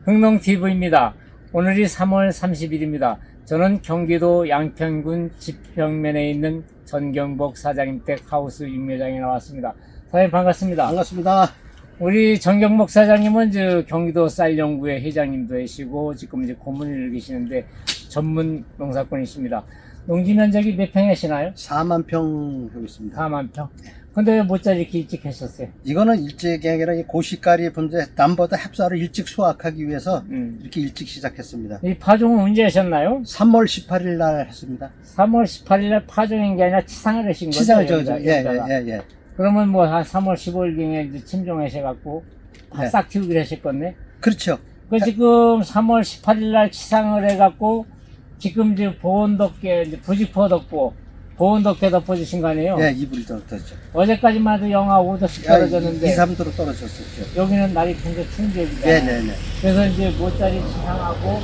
흥농TV입니다. 오늘이 3월 30일입니다. 저는 경기도 양평군 지평면에 있는 전경복 사장님 댁 하우스 육묘장에 나왔습니다. 사장님 반갑습니다. 반갑습니다. 우리 전경복 사장님은 경기도 쌀연구회 회장님도 하시고 지금 이제 고문을 계시는데 전문 농사꾼이십니다. 농지 면적이 몇 평 하시나요? 4만 평 하고 있습니다. 4만 평. 근데 왜 모짜리 이렇게 일찍 하셨어요? 이거는 일찍이 아니라 고시가리 분재 남보다 햅쌀을 일찍 수확하기 위해서 이렇게 일찍 시작했습니다. 이 파종은 언제 하셨나요? 3월 18일 날 했습니다. 3월 18일 날 파종인 게 아니라 치상을 하신 거죠? 치상을 예. 그러면 뭐 한 3월 15일경에 이제 침종하셔갖고 네. 싹 키우기로 하셨겠네? 그렇죠. 그 지금 3월 18일 날 치상을 해갖고 지금 이제 보온덮개, 이제 부직포 덮고 보온덮개 덮어주신 거 아니에요? 예, 이불이 떨어졌죠. 어제까지만 해도 영하 5도씩 떨어졌는데 2, 3도로 떨어졌었죠. 여기는 날이 굉장히 추운 지역이잖아요. 네네네. 그래서 이제 모짜리 치상하고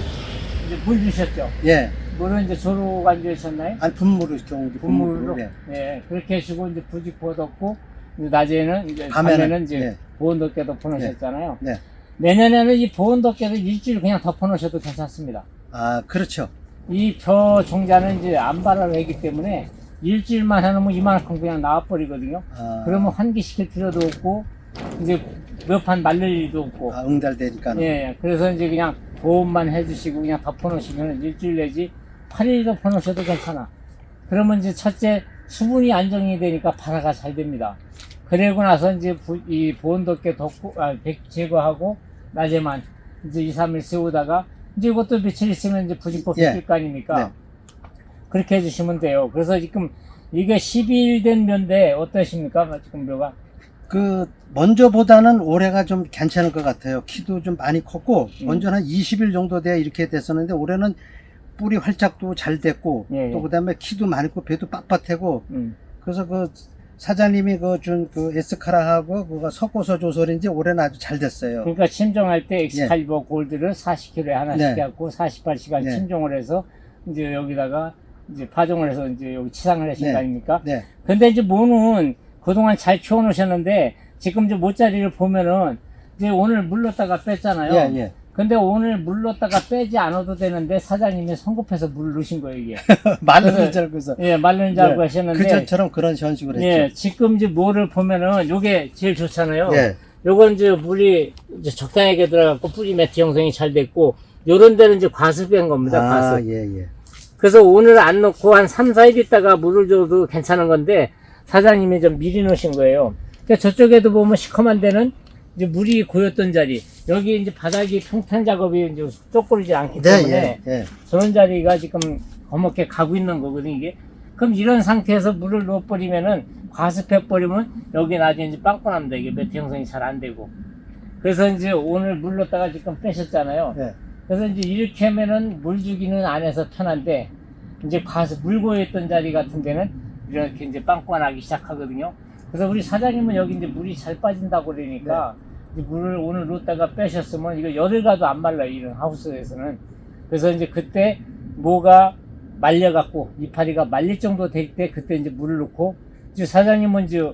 이제 물 주셨죠? 예. 물은 이제 조로 간주하셨나요? 아니, 분무로 경우도 분무로? 예. 네. 그렇게 해주고 이제 부직포 덮고 낮에는 이제 밤에는, 밤에는 이제 예. 보온덮개 덮어놓으셨잖아요. 네. 내년에는 이 보온덮개를 일주일 그냥 덮어놓으셔도 괜찮습니다. 아, 그렇죠. 이 벼 종자는 이제 안발화를 하기 때문에 일주일만 해놓으면 이만큼 그냥 나와버리거든요. 아, 그러면 환기시킬 필요도 없고 이제 몇 판 말릴 일도 없고. 아, 응달되니까. 예. 그래서 이제 그냥 보온만 해주시고 그냥 덮어놓으시면 일주일 내지 8일 덮어놓으셔도 괜찮아. 그러면 이제 첫째 수분이 안정이 되니까 발화가 잘 됩니다. 그러고 나서 이제 이 보온덮개 덮고 제거하고 낮에만 이제 2, 3일 세우다가 이제 이것도 며칠 있으면 이제 부직포 예. 필 거 아닙니까? 네. 그렇게 해주시면 돼요. 그래서 지금 이게 12일 된 묘인데 어떠십니까? 지금 묘가? 먼저보다는 올해가 좀 괜찮을 것 같아요. 키도 좀 많이 컸고, 먼저는 한 20일 정도 돼야 이렇게 됐었는데, 올해는 뿌리 활짝도 잘 됐고, 예, 또 예. 그 다음에 키도 많고, 배도 빳빳하고, 그래서 사장님이 에스카라하고, 그거 섞어서 줘서인지 올해는 아주 잘 됐어요. 그러니까 침종할 때 엑스칼리버 골드를 40kg에 하나씩 네. 갖고 48시간 네. 침종을 해서 이제 여기다가 이제 파종을 해서 이제 여기 치상을 하신 네. 거 아닙니까? 네. 근데 이제 모는 그동안 잘 키워놓으셨는데 지금 이제 모짜리를 보면은 이제 오늘 물 넣다가 뺐잖아요. 예, 예. 근데 오늘 물 넣다가 빼지 않아도 되는데 사장님이 성급해서 물 넣으신 거예요, 이게. 말르는 줄 알고서. 예, 말르는 줄 알고 하셨는데. 그전처럼 그런 현식으로 예, 했죠. 지금 이제 뭐를 보면은 요게 제일 좋잖아요. 예. 요건 이제 물이 이제 적당하게 들어가고 뿌리 매트 형성이 잘 됐고, 요런 데는 이제 과습한 겁니다, 아, 과습. 예, 예. 그래서 오늘 안 넣고 한 3, 4일 있다가 물을 줘도 괜찮은 건데, 사장님이 좀 미리 넣으신 거예요. 그러니까 저쪽에도 보면 시커먼 데는 이제 물이 고였던 자리, 여기 이제 바닥이 평탄 작업이 이제 쪼그리지 않기 때문에, 예, 예. 저런 자리가 지금 검게 가고 있는 거거든요, 이게. 그럼 이런 상태에서 물을 넣어버리면은, 과습해버리면, 여기 나중에 이제 빵꾸납니다. 이게 매트 형성이 잘 안 되고. 그래서 이제 오늘 물 넣다가 지금 빼셨잖아요. 예. 그래서 이제 이렇게 하면은 물 주기는 안에서 편한데, 이제 물 고였던 자리 같은 데는 이렇게 이제 빵꾸가 나기 시작하거든요. 그래서 우리 사장님은 여기 이제 물이 잘 빠진다고 그러니까, 이제 물을 오늘 넣다가 빼셨으면 이거 열흘 가도 안 말라요, 이런 하우스에서는. 그래서 이제 그때 뭐가 말려갖고 이파리가 말릴 정도 될 때 그때 이제 물을 넣고, 이제 사장님은 이제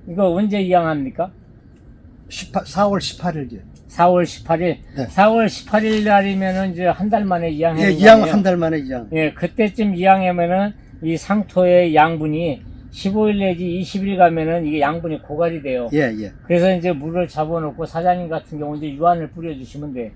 이거 언제 이양합니까? 4월 18일이요. 4월 18일. 네. 4월 18일 날이면은 이제 한 달 만에 이양해요. 예, 이양 한 달 만에 이양. 예, 그때쯤 이양하면은 이 상토의 양분이 15일 내지 20일 가면은 이게 양분이 고갈이 돼요. 예, 예. 그래서 이제 물을 잡아놓고 사장님 같은 경우 이제 유한을 뿌려주시면 돼. 예.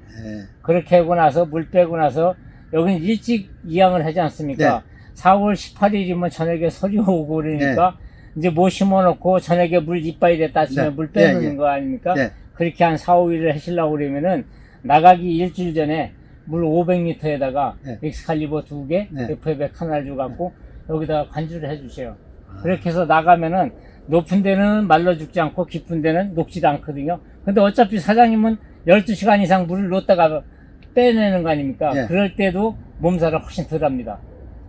그렇게 하고 나서 물 빼고 나서 여기는 일찍 이양을 하지 않습니까? 4월 18일이면 저녁에 설이 오고 그러니까 이제 뭐 심어놓고 저녁에 물 이빠이 됐다 치면 물 빼놓는 거 아닙니까? 그렇게 한 4, 5일을 하시려고 그러면은 나가기 일주일 전에 물 500리터에다가 엑스칼리버 2개, FF100 하나를 줘갖고 여기다가 관주를 해주세요. 그렇게 해서 나가면은 높은 데는 말라 죽지 않고 깊은 데는 녹지도 않거든요. 근데 어차피 사장님은 12시간 이상 물을 넣었다가 빼내는 거 아닙니까? 그럴 때도 몸살을 훨씬 덜 합니다.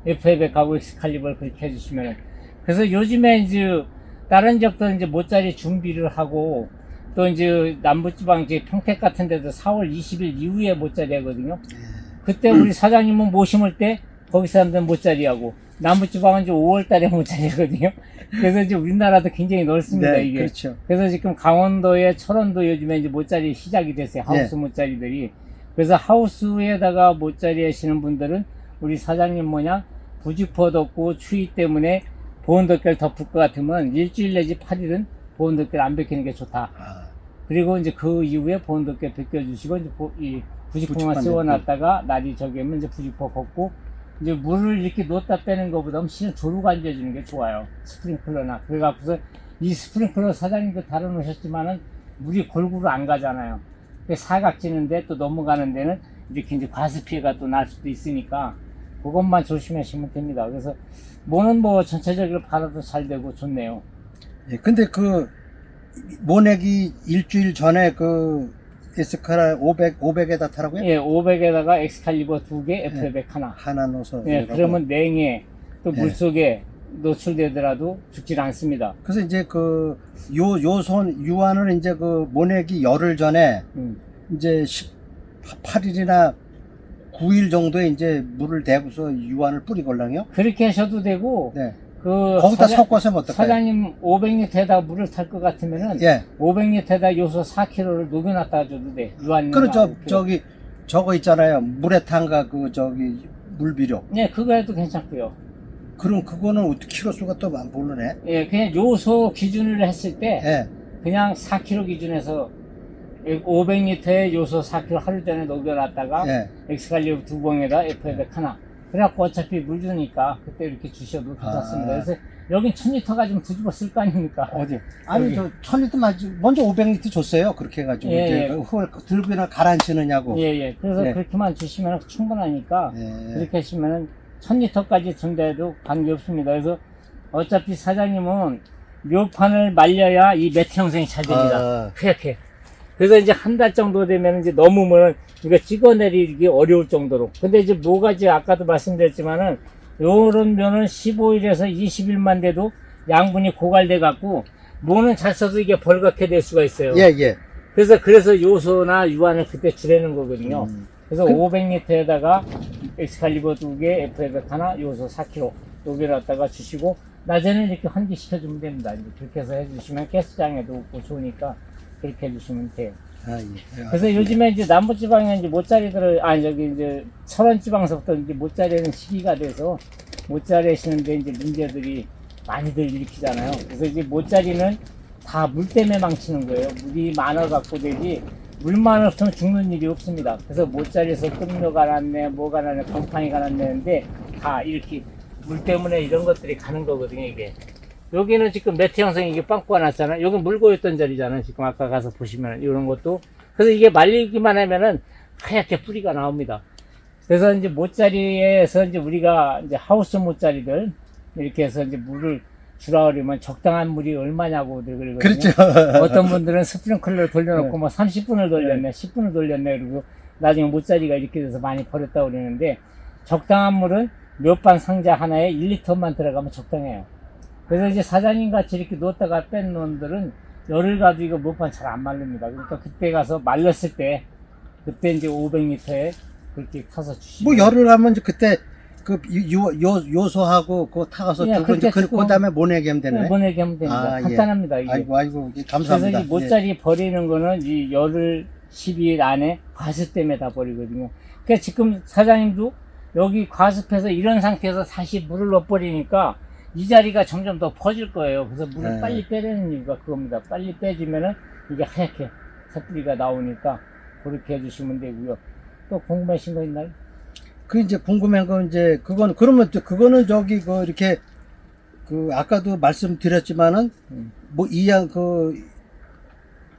FF100하고 엑스칼리버를 그렇게 해주시면은. 그래서 요즘에 이제 다른 지역도 이제 모짜리 준비를 하고 또 이제 남부지방 이제 평택 같은 데도 4월 20일 이후에 모짜리 하거든요. 그때 우리 사장님은 모 심을 때 거기 사람들은 모짜리하고 남부지방은 이제 5월 달에 모짜리거든요. 그래서 이제 우리나라도 굉장히 넓습니다, 네, 이게. 그렇죠. 그래서 지금 강원도에 철원도 요즘에 이제 모짜리 시작이 됐어요. 하우스 모짜리들이. 그래서 하우스에다가 모짜리 하시는 분들은 우리 사장님 모양 부직포 덮고 추위 때문에 보온덮개를 덮을 것 같으면 일주일 내지 8일은 보온덮개를 안 벗기는 게 좋다. 아, 그리고 이제 그 이후에 보온덮개 벗겨주시고 이제 이 부직포만 부직포만 씌워놨다가 날이 저기 하면 이제 부직포 벗고 이제 물을 이렇게 놓다 빼는 것보다 실은 조르고 앉아주는 게 좋아요. 스프링클러나. 그래갖고서 이 스프링클러 사장님도 다뤄놓으셨지만은 물이 골고루 안 가잖아요. 사각지는데 또 넘어가는 데는 이렇게 이제 과습 피해가 또 날 수도 있으니까 그것만 조심하시면 됩니다. 그래서 뭐는 뭐 전체적으로 바라도 잘 되고 좋네요. 예, 근데 그 모내기 일주일 전에 그 에스카라 500에다 타라고요? 예, 500에다가 엑스칼리버 2개, F200 하나. 하나 넣어서. 예, 이러고. 그러면 냉해 또 예. 물속에 노출되더라도 죽질 않습니다. 그래서 이제 그 요손 유한을 이제 그 모내기 열흘 전에 이제 18일이나 9일 정도에 이제 물을 대고서 유한을 뿌리걸랑요? 그렇게 하셔도 되고 네. 그 거기다 섞어서 하면 어떨까요? 사장님 500리터에다 물을 탈 것 같으면은 예. 500리터에다 요소 4kg를 녹여놨다 줘도 돼. 유한. 그럼 저기 저거 있잖아요. 물에탄가 그 저기 물비료. 네, 그거 해도 괜찮고요. 그럼 그거는 어떻게 키로수가 또 안 모르네. 예, 그냥 요소 기준으로 했을 때 예. 그냥 4kg 기준에서 500리터에 요소 4kg 하루 전에 녹여놨다가 예. 엑스칼리브 2봉에다 F200 하나. 그래갖고 어차피 물 주니까 그때 이렇게 주셔도 괜찮습니다. 아. 그래서 여긴 1000리터가 좀 뒤집어 쓸 거 아닙니까? 어디? 아니 여기. 저 1000리터 맞지? 먼저 500리터 줬어요. 그렇게 해가지고 예, 이제 예. 그걸 들고나 가라앉히느냐고. 예, 예. 그래서 예. 그렇게만 주시면 충분하니까 예. 그렇게 하시면은 1000리터까지 준다해도 관계없습니다. 그래서 어차피 사장님은 묘판을 말려야 이 매트 형성이 잘 됩니다. 아. 그렇게. 그래서 이제 한 달 정도 되면 이제 넘으면 이거 찍어내리기 어려울 정도로. 근데 이제 뭐가지 아까도 말씀드렸지만은 요런 면은 15일에서 20일만 돼도 양분이 고갈돼 갖고 모는 잘 써도 이게 벌겋게 될 수가 있어요. 예, 예. 그래서 요소나 유한을 그때 주려는 거거든요. 그래서 그- 500리터에다가 엑스칼리버 2개, F200 하나, 요소 4kg 녹여놨다가 주시고 낮에는 이렇게 환기 시켜주면 됩니다. 이제 그렇게 해서 해주시면 가스장에도 없고 좋으니까 그렇게 해주시면 돼요. 아, 예. 그래서 요즘에 이제 남부지방에 이제 모짜리들을, 저기 이제 철원지방서부터 이제 모짜리 하는 시기가 돼서 모짜리 하시는데 이제 문제들이 많이들 일으키잖아요. 그래서 이제 모짜리는 다 물 때문에 망치는 거예요. 물이 많아갖고 되지 물만 없으면 죽는 일이 없습니다. 그래서 모짜리에서 끓여 가놨네, 뭐 가놨네, 곰팡이 가놨네는데 다 이렇게 물 때문에 이런 것들이 가는 거거든요, 이게. 여기는 지금 매트 형성이 이게 빵꾸가 났잖아요. 여기 물 고였던 자리잖아요. 지금 아까 가서 보시면 이런 것도. 그래서 이게 말리기만 하면은 하얗게 뿌리가 나옵니다. 그래서 이제 모짜리에서 이제 우리가 이제 하우스 모짜리들 이렇게 해서 이제 물을 주라 그러면 적당한 물이 얼마냐고들 그러거든요. 그렇죠. 어떤 분들은 스프링클러를 돌려놓고 네. 뭐 30분을 돌렸네, 10분을 돌렸네, 그리고 나중에 모짜리가 이렇게 돼서 많이 버렸다고 그러는데 적당한 물은 몇 반 상자 하나에 1리터만 들어가면 적당해요. 그래서 이제 사장님 같이 이렇게 놓다가 뺀 놈들은 열흘 가도 이거 몇 반 잘 안 말립니다. 그러니까 그때 가서 말렸을 때 그때 이제 500리터에 그렇게 타서 주시고. 뭐 열흘 하면 이제 그때 그 요소하고 그거 타가서 예, 두고 이제 그렇게 그 다음에 모내기 하면 되네. 보내게 하면 됩니다. 아, 예. 간단합니다. 이게. 아이고, 감사합니다. 그래서 이 모짜리 버리는 거는 이 열흘 12일 안에 과습 때문에 다 버리거든요. 그러니까 지금 사장님도 여기 과습해서 이런 상태에서 다시 물을 넣어버리니까 이 자리가 점점 더 퍼질 거예요. 그래서 물을 네. 빨리 빼내는 이유가 그겁니다. 빨리 빼주면은 이게 하얗게 새뿌리가 나오니까 그렇게 해주시면 되고요. 또 궁금하신 거 있나요? 그 이제 궁금한 건 이제 그러면 그거는 저기 그 이렇게 그 아까도 말씀드렸지만은 뭐 이양 그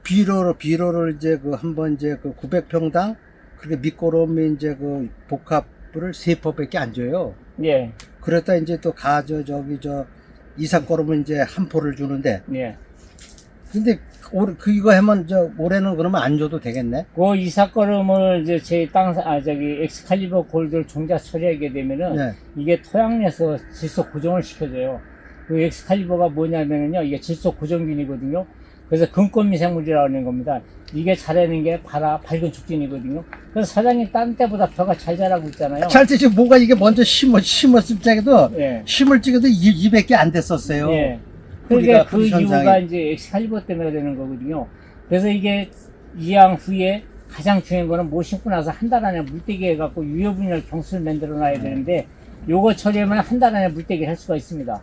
비료를 이제 그 한번 이제 그 900평당 그렇게 밑거름이 이제 그 복합을 3포밖에 안 줘요. 예, 그랬다 이제 또 저기 이삭거름은 이제 한 포를 주는데 예. 근데 이거 하면 올해는 그러면 안 줘도 되겠네? 그 이삭거름을 이제 제 저기 엑스칼리버 골드를 종자 처리하게 되면은 네. 이게 토양내에서 질소 고정을 시켜줘요. 그 엑스칼리버가 뭐냐면은요, 이게 질소 고정균이거든요. 그래서 금권 미생물이라고 하는 겁니다. 이게 자라는 게 밝은 촉진이거든요. 그래서 사장님 딴 때보다 벼가 잘 자라고 있잖아요. 잘 때지 뭐가 이게 먼저 심었을 때도 예. 심을 적에도 200개 안 됐었어요. 예. 뿌리가 그게 그 뿌리 현상이. 이유가 이제 엑스칼리버 때문에 되는 거거든요. 그래서 이게 이양 후에 가장 중요한 거는 못 심고 나서 한 달 안에 물떼기 해갖고 유효분열 경수를 만들어 놔야 되는데 요거 처리하면 한 달 안에 물떼기를 할 수가 있습니다.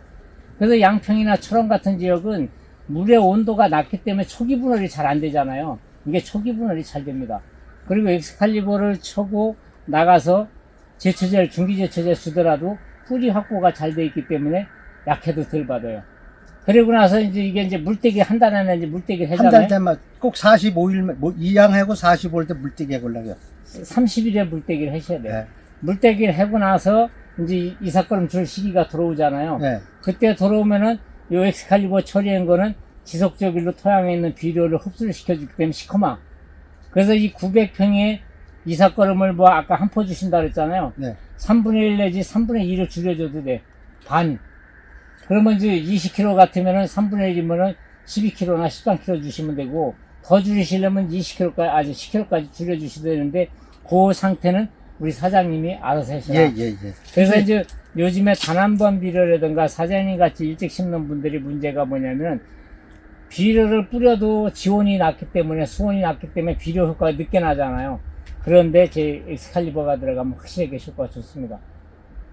그래서 양평이나 철원 같은 지역은 물의 온도가 낮기 때문에 초기 분할이 잘 안 되잖아요. 이게 초기 분할이 잘 됩니다. 그리고 엑스칼리버를 쳐고 나가서 제초제를 중기 제초제 쓰더라도 뿌리 확보가 잘 돼 있기 때문에 약해도 덜 받아요. 그리고 나서 이제 이게 이제 물떼기 한 달 안에 이제 물떼기를 한 달 하잖아요. 때만 꼭 45일 뭐 이양하고 45일 때 물떼기 해보려고요. 30일에 물떼기를 하셔야 돼요. 네. 물떼기를 하고 나서 이제 이삭거름 줄 시기가 들어오잖아요. 네. 그때 들어오면은 요 엑스칼리버 처리한 거는 지속적으로 토양에 있는 비료를 흡수를 시켜주기 때문에 시커마. 그래서 이 900평에 이삭거름을 뭐 아까 한 포 주신다 그랬잖아요. 네. 3분의 1 내지 3분의 2를 줄여줘도 돼. 반. 그러면 이제 20kg 같으면은 3분의 1이면은 12kg나 13kg 주시면 되고, 더 줄이시려면 20kg까지, 아주 10kg까지 줄여주셔야 되는데, 그 상태는 우리 사장님이 알아서 하시라. 예. 그래서 이제 요즘에 단 한 번 비료라든가 사장님 같이 일찍 심는 분들이 문제가 뭐냐면, 비료를 뿌려도 지온이 낮기 때문에, 수온이 낮기 때문에 비료 효과가 늦게 나잖아요. 그런데 제 엑스칼리버가 들어가면 확실하게 효과가 좋습니다.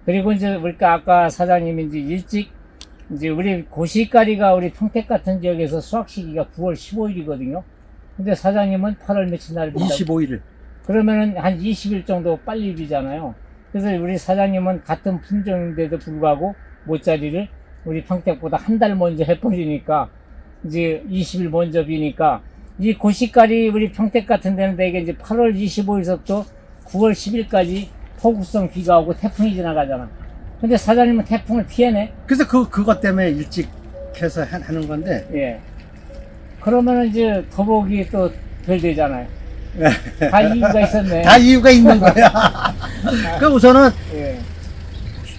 그리고 이제 우리가 아까 사장님이 이제 일찍 이제 우리 고시가리가 우리 평택 같은 지역에서 수확 시기가 9월 15일이거든요. 근데 사장님은 8월 며칠 날 빈다고. 25일을. 그러면은 한 20일 정도 빨리 비잖아요. 그래서 우리 사장님은 같은 품종인데도 불구하고 모짜리를 우리 평택보다 한 달 먼저 해버리니까 이제 20일 먼저 비니까 이 고시가리 우리 평택 같은 데는 되게 이제 8월 25일서부터 9월 10일까지 폭우성 비가 오고 태풍이 지나가잖아. 근데 사장님은 태풍을 피해내. 그래서 그것 때문에 일찍 해서 하는 건데. 예. 그러면은 이제 더복이 또 덜 되잖아요. 다 이유가 있었네. 다 이유가 있는 거야. 그 우선은 예.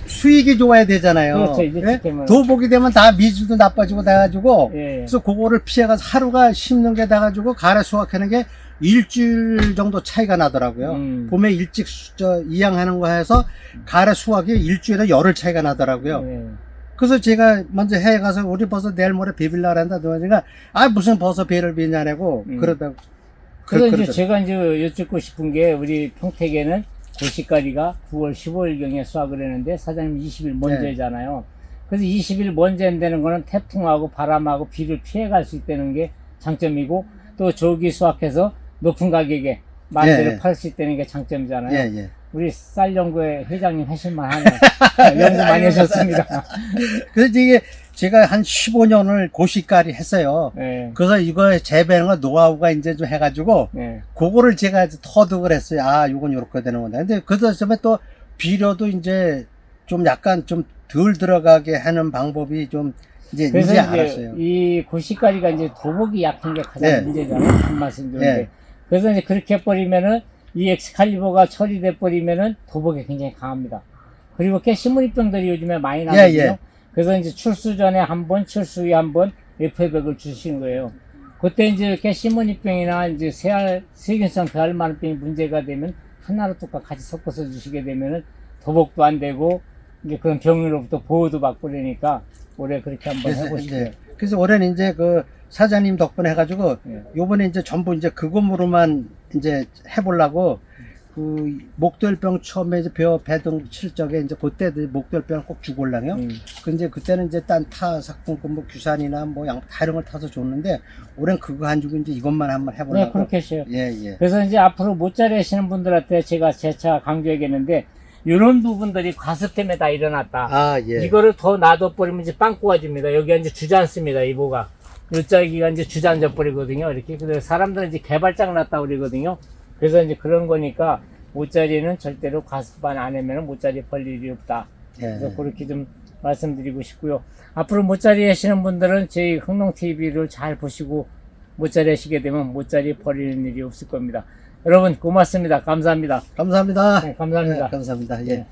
수익이 좋아야 되잖아요. 그렇죠, 이제 예? 때문에. 도복이 되면 다 미주도 나빠지고 돼가지고. 예. 그래서 그거를 피해가서 하루가 심는 게 돼가지고 가래 수확하는 게 일주일 정도 차이가 나더라고요. 봄에 일찍 이양하는 거 해서 가래 수확이 일주일에 열흘 차이가 나더라고요. 예. 그래서 제가 먼저 해외 가서 우리 버섯 내일 모레 비빌라 그랬다. 그러니까 무슨 버섯 비를 비냐고 그러다고. 그래서 이제 그러더라고요. 제가 이제 여쭙고 싶은 게 우리 평택에는 고시가리가 9월 15일경에 수확을 했는데 사장님 20일 먼저 네. 했잖아요. 그래서 20일 먼저 한다는 거는 태풍하고 바람하고 비를 피해갈 수 있다는 게 장점이고 또 조기 수확해서 높은 가격에 마음대로 예. 팔 수 있다는 게 장점이잖아요. 예. 우리 쌀연구회 회장님 하실만 하네요. 연구 많이 하셨습니다. 그래서 이게 제가 한 15년을 고시까리 했어요. 예. 그래서 이거 재배하는 거 노하우가 이제 좀 해가지고 예. 그거를 제가 이제 터득을 했어요. 요건 요렇게 되는 건데. 근데 그 다음에 또 비료도 이제 좀 약간 좀 덜 들어가게 하는 방법이 좀 이제 그래서 이제 이제 알았어요. 이 고시가리가 이제 도복이 약한 게 가장 네. 문제잖아요. 단맛은 좋은데. 네. 그래서 이제 그렇게 해버리면은 이 엑스칼리버가 처리돼 버리면은 도복이 굉장히 강합니다. 그리고 깨시무늬병들이 요즘에 많이 나거든요. 예. 그래서 이제 출수 전에 한 번, 출수 후에 한 번 FA100을 주시는 거예요. 그때 이제 깨시무늬병이나 이제 세균성 배알마늘병이 문제가 되면 하나로 뚝딱 같이 섞어서 주시게 되면은 도복도 안 되고 이제 그런 병으로부터 보호도 받고 그러니까 올해 그렇게 한번 해보시고요. 그래서 올해는 이제 그 사장님 덕분에 해가지고 예. 요번에 이제 전부 이제 그것으로만 이제 해보려고 그 목돌병 처음에 이제 배등 칠 적에 이제 그때 목돌병 꼭 주고 올랑요. 근데 그때는 이제 딴 타 상품권 뭐 규산이나 뭐 다른 걸 타서 줬는데 올해는 그거 안 주고 이제 이것만 한번 해보려고. 네, 그렇게 하셔요. 예. 그래서 이제 앞으로 모짜리 하시는 분들한테 제가 재차 강조하겠는데 이런 부분들이 과습 때문에 다 일어났다. 예. 이거를 더 놔둬버리면 이제 빵꾸가집니다. 여기가 이제 주저앉습니다. 이 모가. 요짜기가 이제 주저앉아 버리거든요. 이렇게. 그래서 사람들은 이제 개발장 났다 그러거든요. 그래서 이제 그런 거니까 모짜리는 절대로 과습만 안 하면 모짜리 벌 일이 없다. 그래서 그렇게 좀 말씀드리고 싶고요. 앞으로 모짜리 하시는 분들은 저희 흥농TV를 잘 보시고 모짜리 하시게 되면 모짜리 버리는 일이 없을 겁니다. 여러분 고맙습니다. 감사합니다. 감사합니다. 네, 감사합니다. 감사합니다. 예. 네.